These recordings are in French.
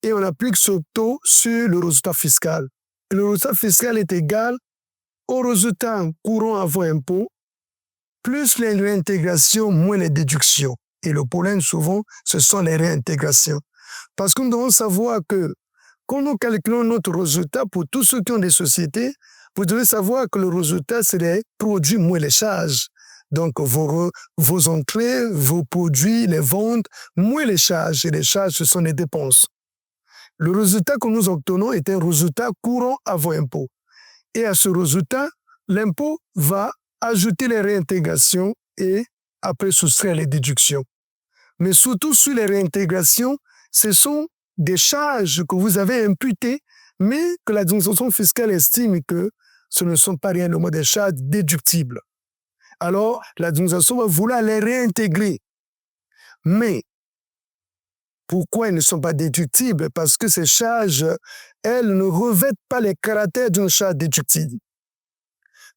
et on applique ce taux sur le résultat fiscal. Et le résultat fiscal est égal au résultat courant avant impôt, plus les réintégrations, moins les déductions. Et le problème, souvent, ce sont les réintégrations. Parce que nous devons savoir que quand nous calculons notre résultat pour tous ceux qui ont des sociétés, vous devez savoir que le résultat, c'est les produits moins les charges. Donc, vos entrées, vos produits, les ventes, moins les charges. Et les charges, ce sont les dépenses. Le résultat que nous obtenons est un résultat courant avant impôt. Et à ce résultat, l'impôt va ajouter les réintégrations et après soustraire les déductions. Mais surtout sur les réintégrations, ce sont des charges que vous avez imputées, mais que l'administration fiscale estime que ce ne sont pas réellement des charges déductibles. Alors, l'administration va vouloir les réintégrer. Mais pourquoi elles ne sont pas déductibles? Parce que ces charges, elles ne revêtent pas les caractères d'une charge déductible.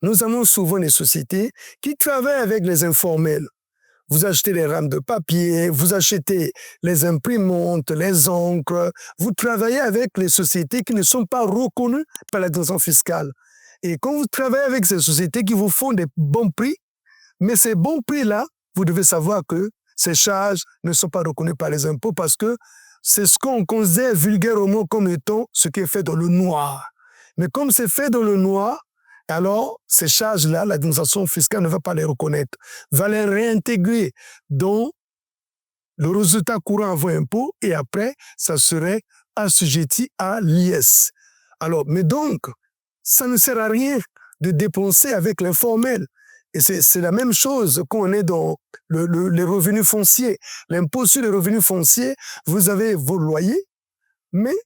Nous avons souvent des sociétés qui travaillent avec les informels. Vous achetez les rames de papier, vous achetez les imprimantes, les encres. Vous travaillez avec les sociétés qui ne sont pas reconnues par l'administration fiscale. Et quand vous travaillez avec ces sociétés qui vous font des bons prix, mais ces bons prix-là, vous devez savoir que ces charges ne sont pas reconnues par les impôts parce que c'est ce qu'on considère vulgairement comme étant ce qui est fait dans le noir. Mais comme c'est fait dans le noir, alors ces charges-là, l'administration fiscale ne va pas les reconnaître, va les réintégrer dans le résultat courant avant impôt et après, ça serait assujetti à l'IS. Alors, mais donc, ça ne sert à rien de dépenser avec l'informel. Et c'est la même chose quand on est dans les revenus fonciers. L'impôt sur les revenus fonciers, vous avez vos loyers, mais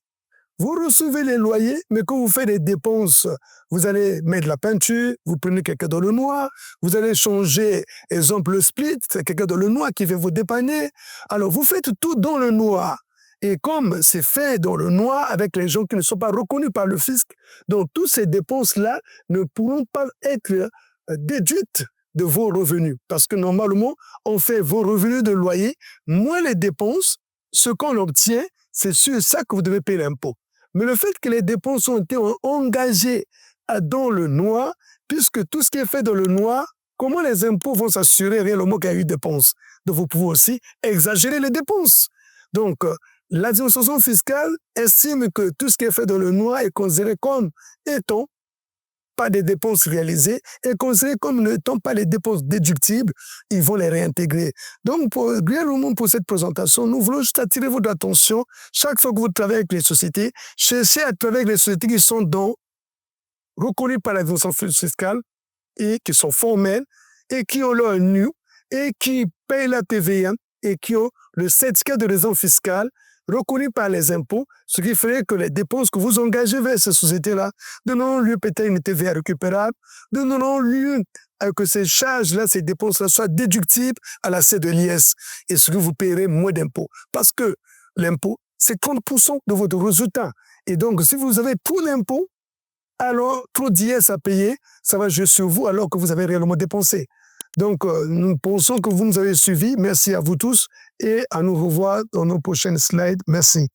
vous recevez les loyers, mais quand vous faites des dépenses, vous allez mettre de la peinture, vous prenez quelqu'un dans le noir, vous allez changer, exemple, le split, c'est quelqu'un dans le noir qui va vous dépanner. Alors, vous faites tout dans le noir. Et comme c'est fait dans le noir avec les gens qui ne sont pas reconnus par le fisc, donc toutes ces dépenses-là ne pourront pas être déduites de vos revenus. Parce que normalement, on fait vos revenus de loyer, moins les dépenses, ce qu'on obtient, c'est sur ça que vous devez payer l'impôt. Mais le fait que les dépenses ont été engagées dans le noir, puisque tout ce qui est fait dans le noir, comment les impôts vont s'assurer réellement qu'il y a eu dépenses? Donc, vous pouvez aussi exagérer les dépenses. Donc, l'administration fiscale estime que tout ce qui est fait dans le noir est considéré comme étant pas des dépenses réalisées et considéré comme n'étant pas les dépenses déductibles, ils vont les réintégrer. Donc, pour cette présentation, nous voulons juste attirer votre attention. Chaque fois que vous travaillez avec les sociétés, cherchez à travailler avec les sociétés qui sont reconnues par l'administration fiscale et qui sont formelles et qui ont leur NU et qui payent la TVA et qui ont le certificat de résidence fiscale reconnu par les impôts, ce qui ferait que les dépenses que vous engagez vers ces sociétés-là donneront lieu peut-être à une TVA récupérable, donneront lieu à que ces charges-là, ces dépenses-là soient déductibles à l'assiette de l'IS et ce que vous payerez moins d'impôts. Parce que l'impôt, c'est 30% de votre résultat. Et donc, si vous avez trop d'impôts, alors trop d'IS à payer, ça va jouer sur vous alors que vous avez réellement dépensé. Donc, nous pensons que vous nous avez suivis. Merci à vous tous et à nous revoir dans nos prochaines slides. Merci.